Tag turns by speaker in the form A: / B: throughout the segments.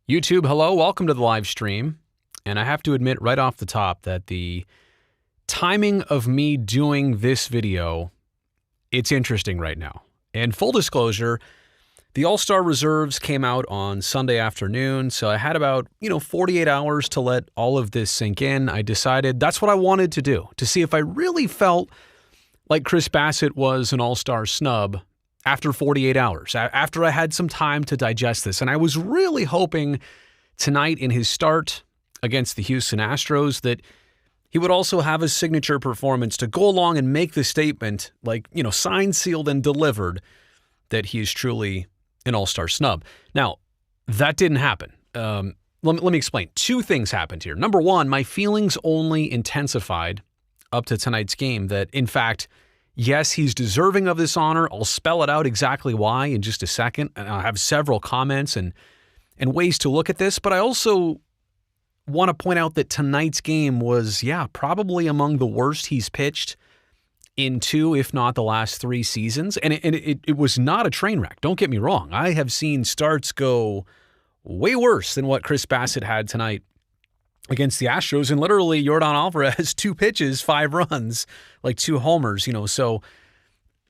A: YouTube, hello, welcome to the live stream. And I have to admit right off the top that the timing of me doing this video, it's interesting right now. And full disclosure, the All-Star reserves came out on Sunday afternoon, so I had about, 48 hours to let all of this sink in. I decided that's what I wanted to do, to see if I really felt like Chris Bassitt was an All-Star snub after 48 hours, after I had some time to digest this. And I was really hoping tonight in his start against the Houston Astros that he would also have a signature performance to go along and make the statement, signed, sealed, and delivered, that he is truly an All-Star snub. Now, that didn't happen. Let me explain. Two things happened here. Number one, my feelings only intensified up to tonight's game that, in fact, yes, he's deserving of this honor. I'll spell it out exactly why in just a second. And I have several comments and ways to look at this, but I also want to point out that tonight's game was, probably among the worst he's pitched in two, if not the last three seasons. And it was not a train wreck. Don't get me wrong. I have seen starts go way worse than what Chris Bassitt had tonight against the Astros. And literally, Yordan Alvarez, 2 pitches, 5 runs, like 2 homers, So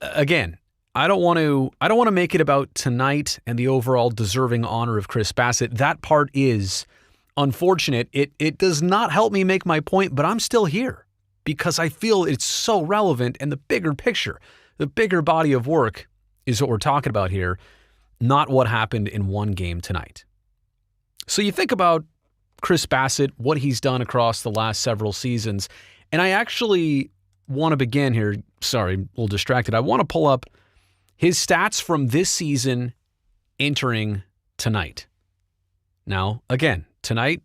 A: again, I don't want to make it about tonight and the overall deserving honor of Chris Bassitt. That part is unfortunate. It does not help me make my point, but I'm still here because I feel it's so relevant, and the bigger picture, the bigger body of work is what we're talking about here, not what happened in one game tonight. So you think about Chris Bassitt, what he's done across the last several seasons, and I actually want to begin here. Sorry, a little distracted. I want to pull up his stats from this season entering tonight. Now, again, tonight,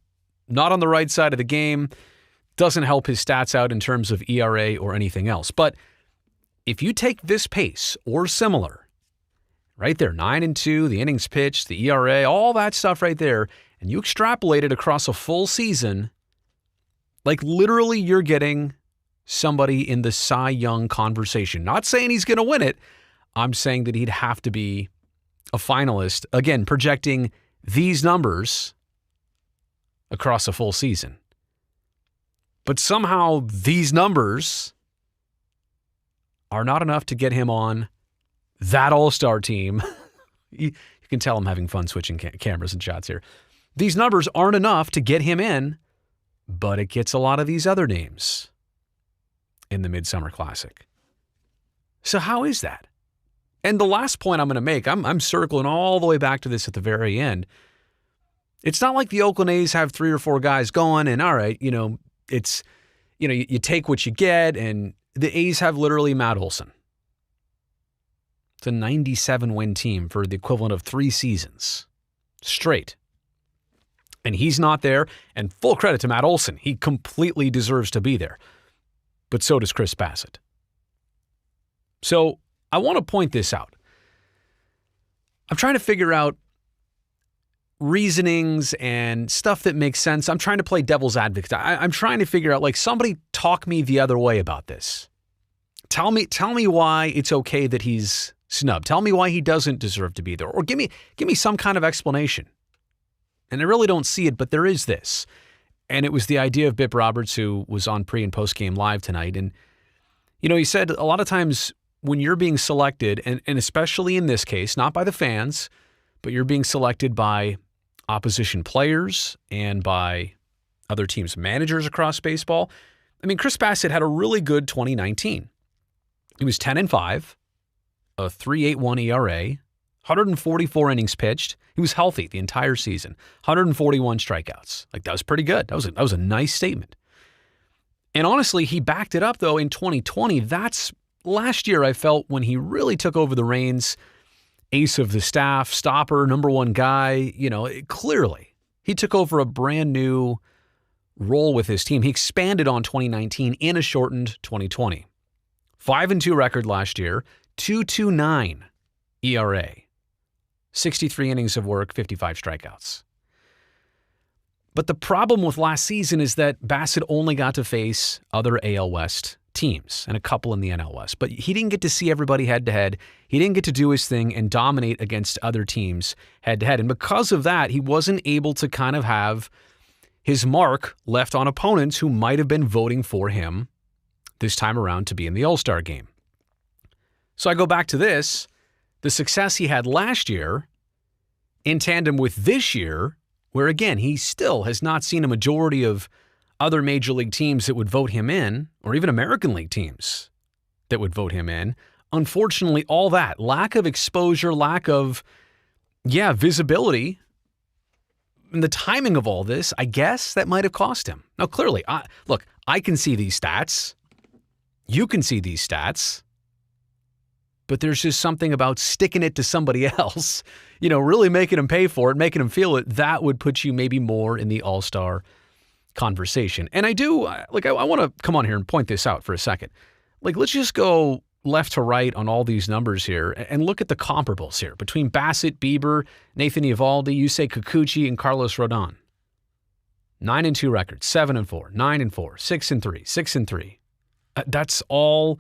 A: not on the right side of the game, doesn't help his stats out in terms of ERA or anything else. But if you take this pace or similar, right there, 9-2, the innings pitched, the ERA, all that stuff right there, and you extrapolate it across a full season, like literally you're getting somebody in the Cy Young conversation. Not saying he's going to win it. I'm saying that he'd have to be a finalist. Again, projecting these numbers across a full season. But somehow these numbers are not enough to get him on that All-Star team. You can tell I'm having fun switching cameras and shots here. These numbers aren't enough to get him in, but it gets a lot of these other names in the Midsummer Classic. So how is that? And the last point I'm going to make, I'm circling all the way back to this at the very end. It's not like the Oakland A's have 3 or 4 guys going and, all right, it's, you take what you get, and the A's have literally Matt Olson. It's a 97-win team for the equivalent of 3 seasons straight. And he's not there, and full credit to Matt Olson. He completely deserves to be there. But so does Chris Bassitt. So I want to point this out. I'm trying to figure out reasonings and stuff that makes sense. I'm trying to play devil's advocate. I'm trying to figure out, somebody talk me the other way about this. Tell me why it's okay that he's snubbed. Tell me why he doesn't deserve to be there. Or give me some kind of explanation. And I really don't see it, but there is this. And it was the idea of Bip Roberts, who was on pre- and post-game live tonight. And, he said a lot of times when you're being selected, and especially in this case, not by the fans, but you're being selected by opposition players and by other teams' managers across baseball. I mean, Chris Bassitt had a really good 2019. He was 10-5, a 3.81 ERA, 144 innings pitched. He was healthy the entire season. 141 strikeouts. That was pretty good. That was a nice statement. And honestly, he backed it up, though, in 2020. That's last year, I felt, when he really took over the reins. Ace of the staff, stopper, number 1 guy. Clearly, he took over a brand new role with his team. He expanded on 2019 in a shortened 2020. 5-2 record last year, 2.29 ERA. 63 innings of work, 55 strikeouts. But the problem with last season is that Bassitt only got to face other AL West teams and a couple in the NL West. But he didn't get to see everybody head-to-head. He didn't get to do his thing and dominate against other teams head-to-head. And because of that, he wasn't able to kind of have his mark left on opponents who might have been voting for him this time around to be in the All-Star game. So I go back to this, the success he had last year in tandem with this year, where again, he still has not seen a majority of other major league teams that would vote him in, or even American League teams that would vote him in. Unfortunately, all that lack of exposure, lack of, visibility, and the timing of all this, I guess that might have cost him. Now, clearly, I can see these stats. You can see these stats. But there's just something about sticking it to somebody else, really making them pay for it, making them feel it. That would put you maybe more in the All-Star conversation. And I want to come on here and point this out for a second. Let's just go left to right on all these numbers here and look at the comparables here between Bassitt, Bieber, Nathan Eovaldi, Yusei Kikuchi, and Carlos Rodon. 9-2 records, 7-4, 9-4, 6-3, 6-3. That's all.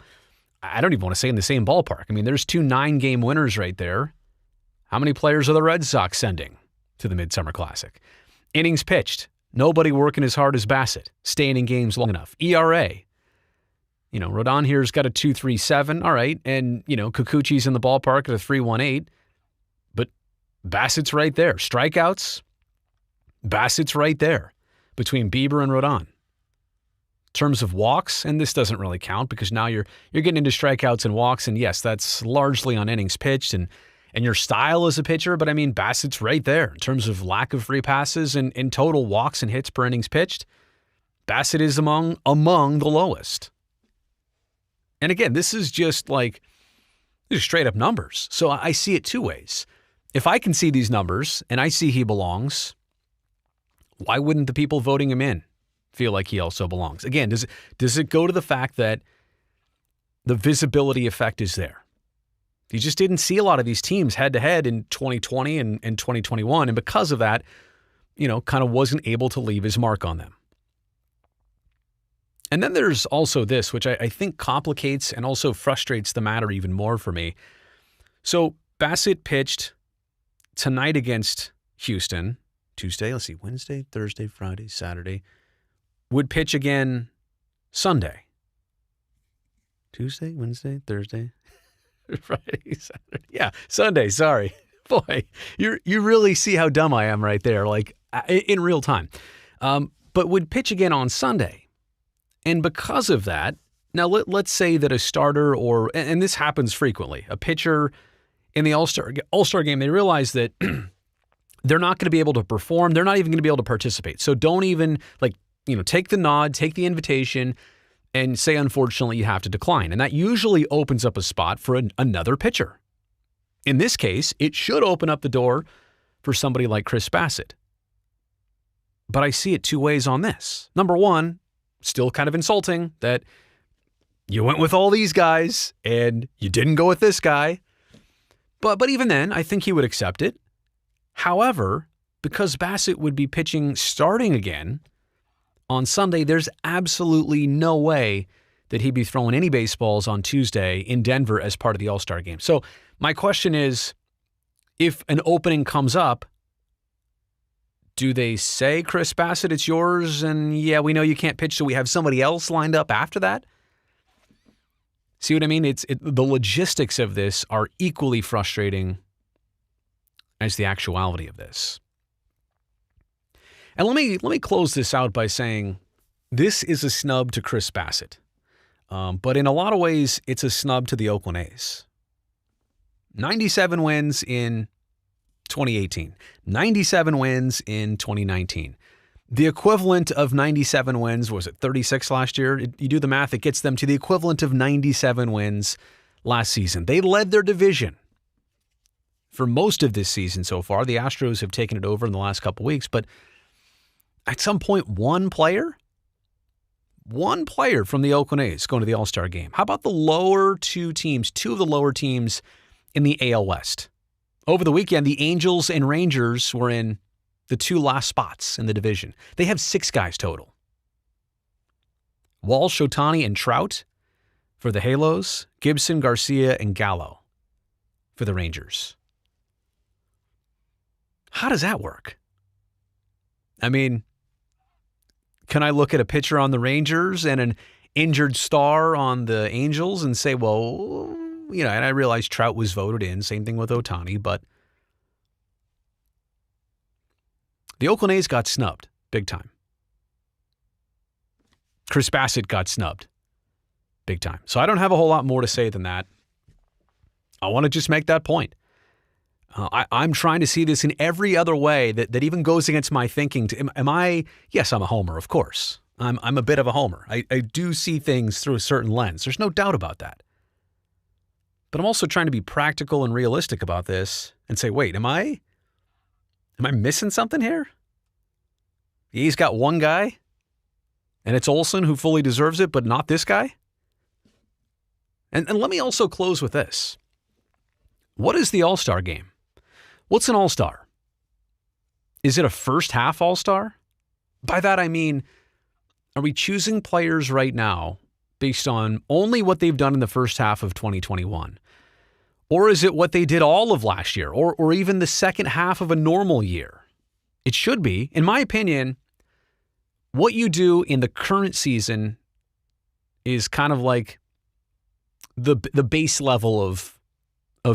A: I don't even want to say in the same ballpark. I mean, there's 2 9-game winners right there. How many players are the Red Sox sending to the Midsummer Classic? Innings pitched. Nobody working as hard as Bassitt, staying in games long enough. ERA. Rodon here's got a 2.37. All right. And, Kikuchi's in the ballpark at a 3.18. But Bassitt's right there. Strikeouts. Bassitt's right there between Bieber and Rodon. Terms of walks, and this doesn't really count because now you're getting into strikeouts and walks, and yes, that's largely on innings pitched and your style as a pitcher, but I mean, Bassitt's right there in terms of lack of free passes and in total walks and hits per innings pitched. Bassitt is among the lowest. And again, this is just these are straight up numbers. So I see it two ways. If I can see these numbers and I see he belongs, why wouldn't the people voting him in feel like he also belongs? Again, does it go to the fact that the visibility effect is there? You just didn't see a lot of these teams head-to-head in 2020 and 2021, and because of that, kind of wasn't able to leave his mark on them. And then there's also this, which I think complicates and also frustrates the matter even more for me. So Bassitt pitched tonight against Houston, Tuesday, Wednesday, Thursday, Friday, Saturday. Would pitch again Sunday. Tuesday, Wednesday, Thursday, Friday, Saturday. Yeah, Sunday, sorry. Boy, you really see how dumb I am right there, in real time. But would pitch again on Sunday. And because of that, now let's say that a starter and this happens frequently, a pitcher in the All-Star game, they realize that they're not going to be able to perform. They're not even going to be able to participate. So don't even take the nod, take the invitation, and say, unfortunately, you have to decline. And that usually opens up a spot for another pitcher. In this case, it should open up the door for somebody like Chris Bassitt. But I see it two ways on this. Number one, still kind of insulting that you went with all these guys and you didn't go with this guy. But even then, I think he would accept it. However, because Bassitt would be pitching starting again on Sunday, there's absolutely no way that he'd be throwing any baseballs on Tuesday in Denver as part of the All-Star game. So my question is, if an opening comes up, do they say, Chris Bassitt, it's yours, and yeah, we know you can't pitch, so we have somebody else lined up after that? See what I mean? The logistics of this are equally frustrating as the actuality of this. And let me close this out by saying this is a snub to Chris Bassitt. But in a lot of ways, it's a snub to the Oakland A's. 97 wins in 2018. 97 wins in 2019. The equivalent of 97 wins, was it 36 last year? You do the math, it gets them to the equivalent of 97 wins last season. They led their division for most of this season so far. The Astros have taken it over in the last couple weeks, but at some point, one player from the Oakland A's going to the All-Star game. How about the lower two of the lower teams in the AL West? Over the weekend, the Angels and Rangers were in the 2 last spots in the division. They have 6 guys total. Walsh, Ohtani, and Trout for the Halos, Gibson, Garcia, and Gallo for the Rangers. How does that work? I mean, can I look at a pitcher on the Rangers and an injured star on the Angels and say, well, and I realize Trout was voted in, same thing with Ohtani, but the Oakland A's got snubbed big time. Chris Bassitt got snubbed big time. So I don't have a whole lot more to say than that. I want to just make that point. I'm trying to see this in every other way that even goes against my thinking. Yes, I'm a homer, of course. I'm a bit of a homer. I do see things through a certain lens. There's no doubt about that. But I'm also trying to be practical and realistic about this and say, wait, am I missing something here? He's got one guy, and it's Olsen who fully deserves it, but not this guy? And let me also close with this. What is the All-Star game? What's an All-Star? Is it a first-half All-Star? By that I mean, are we choosing players right now based on only what they've done in the first half of 2021? Or is it what they did all of last year, or even the second half of a normal year? It should be, in my opinion, what you do in the current season is kind of like the base level of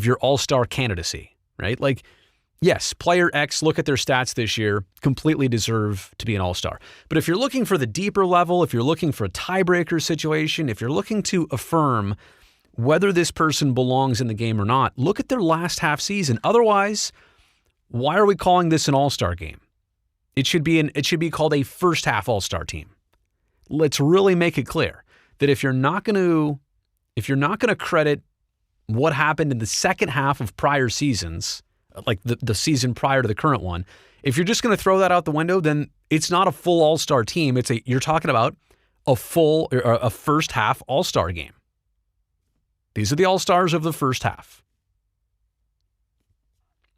A: your All-Star candidacy, right? Like, yes, player X, look at their stats this year, completely deserve to be an All-Star. But if you're looking for the deeper level, if you're looking for a tiebreaker situation, if you're looking to affirm whether this person belongs in the game or not, look at their last half season. Otherwise, why are we calling this an All-Star game? It should be called a first half All-Star team. Let's really make it clear that if you're not going to credit what happened in the second half of prior seasons, like the season prior to the current one, if you're just going to throw that out the window, then it's not a full All-Star team. You're talking about a first half All-Star game. These are the All-Stars of the first half.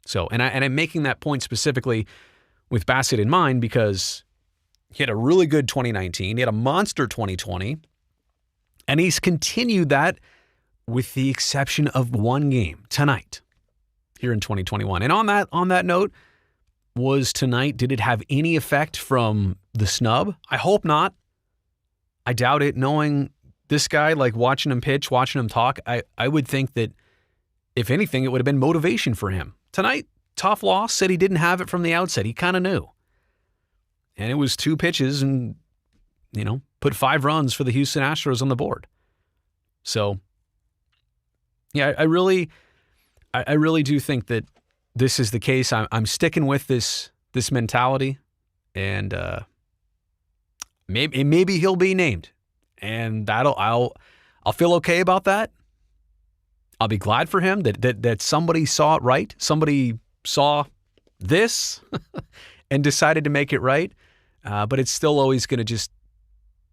A: So, and I'm making that point specifically with Bassitt in mind because he had a really good 2019. He had a monster 2020. And he's continued that with the exception of one game tonight here in 2021. And on that note, did it have any effect from the snub? I hope not. I doubt it. Knowing this guy, like watching him pitch, watching him talk, I would think that if anything, it would have been motivation for him. Tonight, tough loss, said he didn't have it from the outset. He kind of knew. And it was 2 pitches and, put 5 runs for the Houston Astros on the board. So, yeah, I really do think that this is the case. I'm sticking with this mentality, and maybe he'll be named, and I'll feel okay about that. I'll be glad for him that somebody saw it right. Somebody saw this and decided to make it right. But it's still always going to just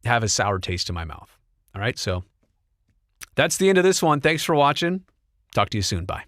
A: have a sour taste in my mouth. All right, so that's the end of this one. Thanks for watching. Talk to you soon. Bye.